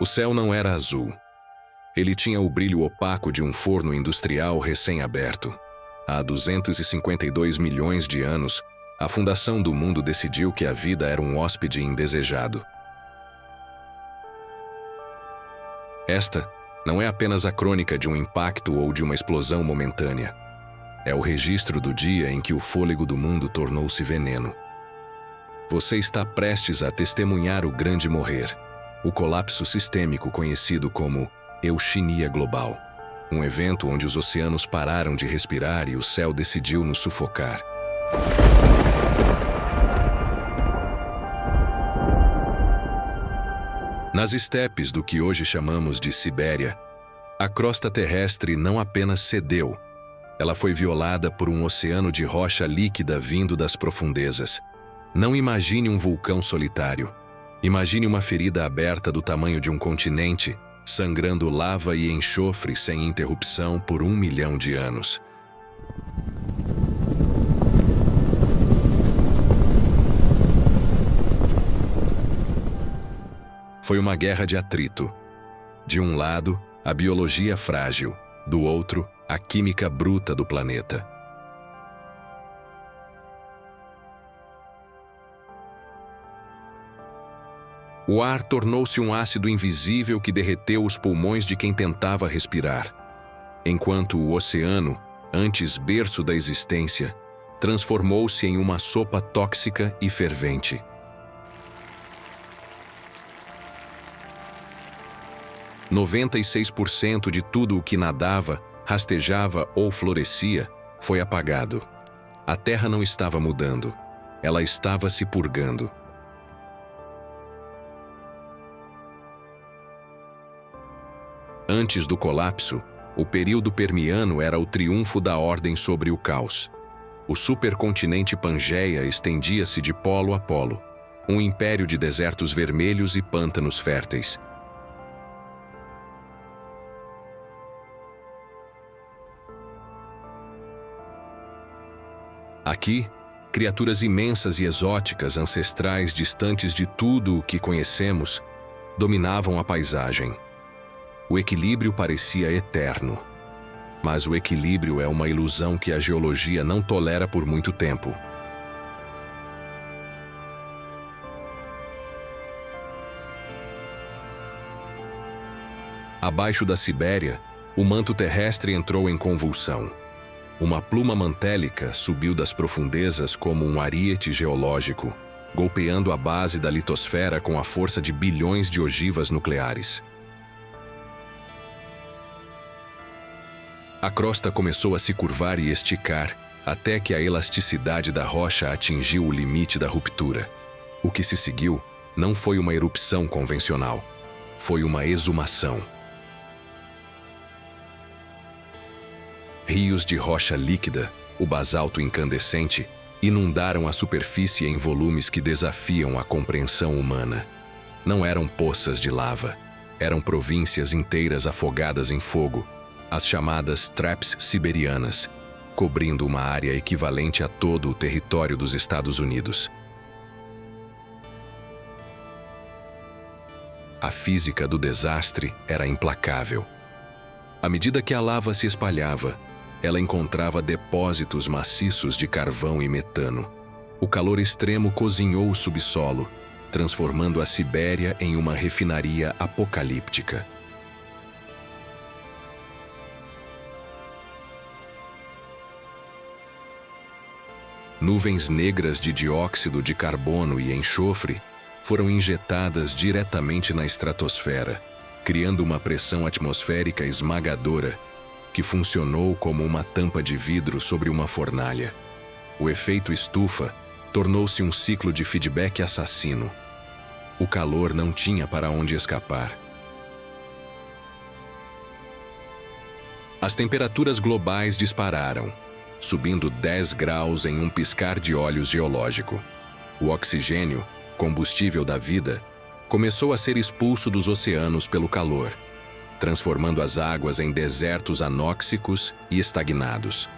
O céu não era azul. Ele tinha o brilho opaco de um forno industrial recém-aberto. Há 252 milhões de anos, a fundação do mundo decidiu que a vida era um hóspede indesejado. Esta não é apenas a crônica de um impacto ou de uma explosão momentânea. É o registro do dia em que o fôlego do mundo tornou-se veneno. Você está prestes a testemunhar o grande morrer, o colapso sistêmico conhecido como Eugenia Global, um evento onde os oceanos pararam de respirar e o céu decidiu nos sufocar. Nas estepes do que hoje chamamos de Sibéria, a crosta terrestre não apenas cedeu, ela foi violada por um oceano de rocha líquida vindo das profundezas. Não imagine um vulcão solitário. Imagine uma ferida aberta do tamanho de um continente, sangrando lava e enxofre sem interrupção por 1 milhão de anos. Foi uma guerra de atrito. De um lado, a biologia frágil, do outro, a química bruta do planeta. O ar tornou-se um ácido invisível que derreteu os pulmões de quem tentava respirar, enquanto o oceano, antes berço da existência, transformou-se em uma sopa tóxica e fervente. « 96% de tudo o que nadava, rastejava ou florescia foi apagado. A Terra não estava mudando, ela estava se purgando. Antes do colapso, o período Permiano era o triunfo da ordem sobre o caos. O supercontinente Pangeia estendia-se de polo a polo, um império de desertos vermelhos e pântanos férteis. Aqui, criaturas imensas e exóticas, ancestrais, distantes de tudo o que conhecemos, dominavam a paisagem. O equilíbrio parecia eterno. Mas o equilíbrio é uma ilusão que a geologia não tolera por muito tempo. Abaixo da Sibéria, o manto terrestre entrou em convulsão. Uma pluma mantélica subiu das profundezas como um ariete geológico, golpeando a base da litosfera com a força de bilhões de ogivas nucleares. A crosta começou a se curvar e esticar, até que a elasticidade da rocha atingiu o limite da ruptura. O que se seguiu não foi uma erupção convencional, foi uma exumação. Rios de rocha líquida, o basalto incandescente, inundaram a superfície em volumes que desafiam a compreensão humana. Não eram poças de lava, eram províncias inteiras afogadas em fogo, as chamadas traps siberianas, cobrindo uma área equivalente a todo o território dos Estados Unidos. A física do desastre era implacável. À medida que a lava se espalhava, ela encontrava depósitos maciços de carvão e metano. O calor extremo cozinhou o subsolo, transformando a Sibéria em uma refinaria apocalíptica. Nuvens negras de dióxido de carbono e enxofre foram injetadas diretamente na estratosfera, criando uma pressão atmosférica esmagadora que funcionou como uma tampa de vidro sobre uma fornalha. O efeito estufa tornou-se um ciclo de feedback assassino. O calor não tinha para onde escapar. As temperaturas globais dispararam, subindo 10 graus em um piscar de olhos geológico. O oxigênio, combustível da vida, começou a ser expulso dos oceanos pelo calor, transformando as águas em desertos anóxicos e estagnados.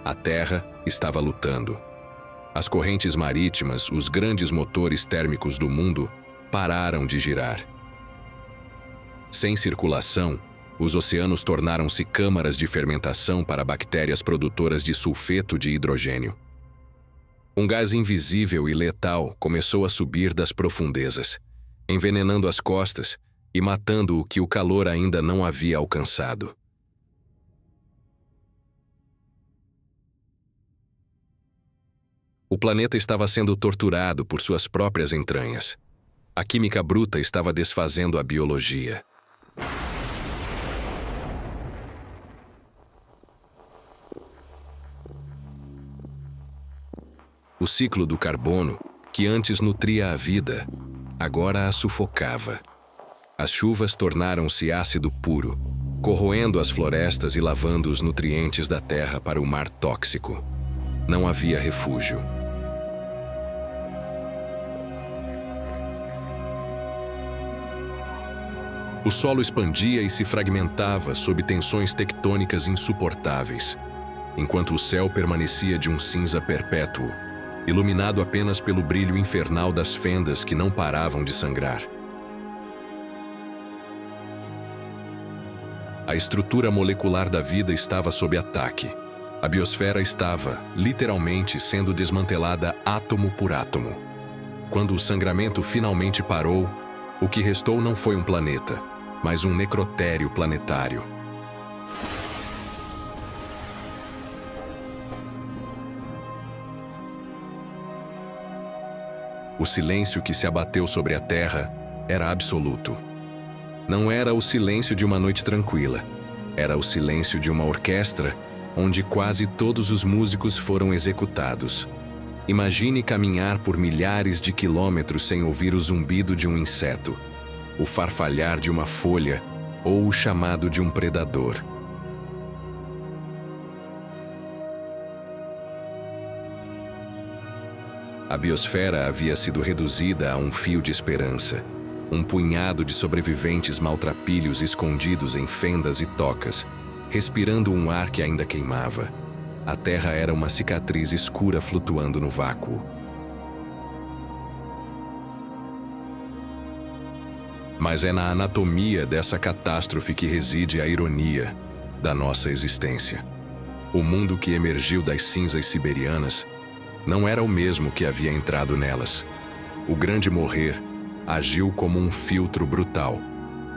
A Terra estava lutando. As correntes marítimas, os grandes motores térmicos do mundo, pararam de girar. Sem circulação, os oceanos tornaram-se câmaras de fermentação para bactérias produtoras de sulfeto de hidrogênio. Um gás invisível e letal começou a subir das profundezas, envenenando as costas e matando o que o calor ainda não havia alcançado. O planeta estava sendo torturado por suas próprias entranhas. A química bruta estava desfazendo a biologia. O ciclo do carbono, que antes nutria a vida, agora a sufocava. As chuvas tornaram-se ácido puro, corroendo as florestas e lavando os nutrientes da terra para o mar tóxico. Não havia refúgio. O solo expandia e se fragmentava sob tensões tectônicas insuportáveis, enquanto o céu permanecia de um cinza perpétuo, iluminado apenas pelo brilho infernal das fendas que não paravam de sangrar. A estrutura molecular da vida estava sob ataque. A biosfera estava, literalmente, sendo desmantelada átomo por átomo. Quando o sangramento finalmente parou, o que restou não foi um planeta, mas um necrotério planetário. O silêncio que se abateu sobre a Terra era absoluto. Não era o silêncio de uma noite tranquila. Era o silêncio de uma orquestra onde quase todos os músicos foram executados. Imagine caminhar por milhares de quilômetros sem ouvir o zumbido de um inseto, o farfalhar de uma folha ou o chamado de um predador. A biosfera havia sido reduzida a um fio de esperança, um punhado de sobreviventes maltrapilhos escondidos em fendas e tocas, respirando um ar que ainda queimava. A Terra era uma cicatriz escura flutuando no vácuo. Mas é na anatomia dessa catástrofe que reside a ironia da nossa existência. O mundo que emergiu das cinzas siberianas não era o mesmo que havia entrado nelas. O grande morrer agiu como um filtro brutal,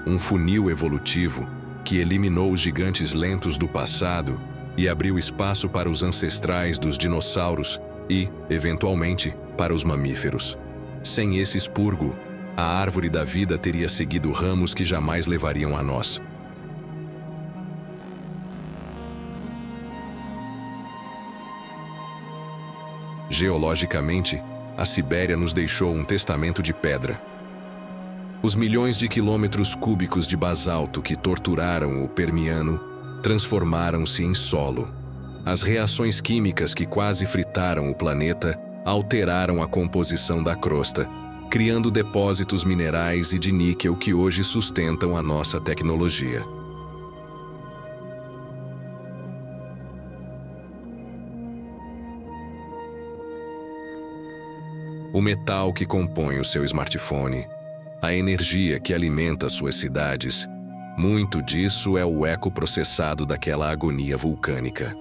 um funil evolutivo que eliminou os gigantes lentos do passado e abriu espaço para os ancestrais dos dinossauros e, eventualmente, para os mamíferos. Sem esse expurgo, a árvore da vida teria seguido ramos que jamais levariam a nós. Geologicamente, a Sibéria nos deixou um testamento de pedra. Os milhões de quilômetros cúbicos de basalto que torturaram o Permiano transformaram-se em solo. As reações químicas que quase fritaram o planeta alteraram a composição da crosta, criando depósitos minerais e de níquel que hoje sustentam a nossa tecnologia. O metal que compõe o seu smartphone, a energia que alimenta suas cidades, muito disso é o eco processado daquela agonia vulcânica.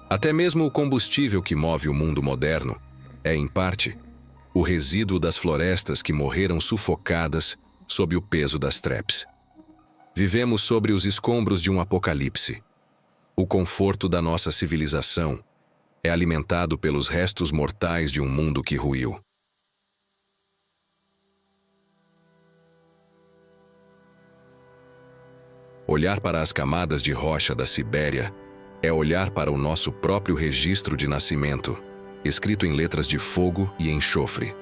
Até mesmo o combustível que move o mundo moderno é, em parte, o resíduo das florestas que morreram sufocadas sob o peso das traps. Vivemos sobre os escombros de um apocalipse. O conforto da nossa civilização é alimentado pelos restos mortais de um mundo que ruiu. Olhar para as camadas de rocha da Sibéria é olhar para o nosso próprio registro de nascimento, escrito em letras de fogo e enxofre.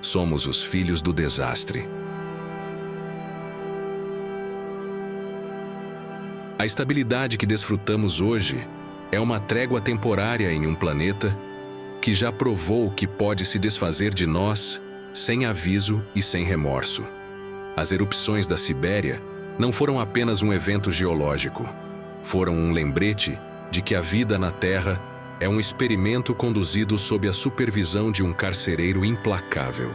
Somos os filhos do desastre. A estabilidade que desfrutamos hoje é uma trégua temporária em um planeta que já provou que pode se desfazer de nós sem aviso e sem remorso. As erupções da Sibéria não foram apenas um evento geológico, foram um lembrete de que a vida na Terra é um experimento conduzido sob a supervisão de um carcereiro implacável.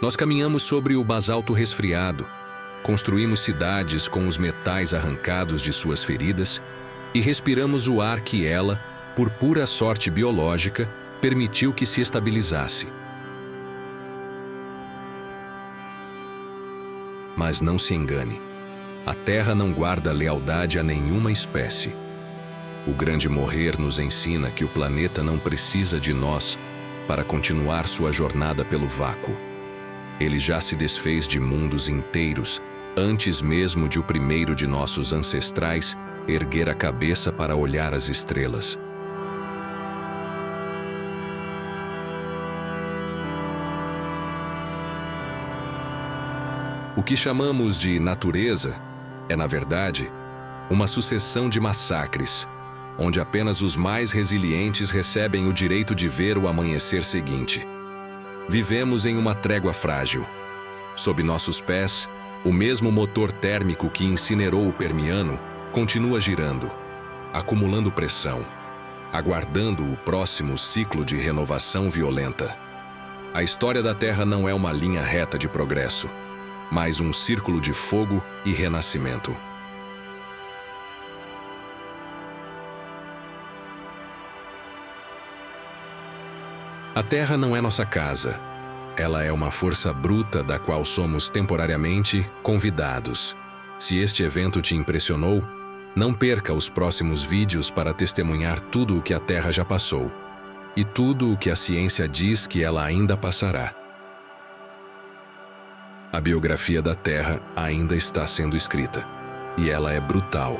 Nós caminhamos sobre o basalto resfriado, construímos cidades com os metais arrancados de suas feridas e respiramos o ar que ela, por pura sorte biológica, permitiu que se estabilizasse. Mas não se engane, a Terra não guarda lealdade a nenhuma espécie. O grande morrer nos ensina que o planeta não precisa de nós para continuar sua jornada pelo vácuo. Ele já se desfez de mundos inteiros antes mesmo de o primeiro de nossos ancestrais erguer a cabeça para olhar as estrelas. O que chamamos de natureza é, na verdade, uma sucessão de massacres, onde apenas os mais resilientes recebem o direito de ver o amanhecer seguinte. Vivemos em uma trégua frágil. Sob nossos pés, o mesmo motor térmico que incinerou o Permiano continua girando, acumulando pressão, aguardando o próximo ciclo de renovação violenta. A história da Terra não é uma linha reta de progresso, mas um círculo de fogo e renascimento. A Terra não é nossa casa. Ela é uma força bruta da qual somos temporariamente convidados. Se este evento te impressionou, não perca os próximos vídeos para testemunhar tudo o que a Terra já passou e tudo o que a ciência diz que ela ainda passará. A biografia da Terra ainda está sendo escrita, e ela é brutal.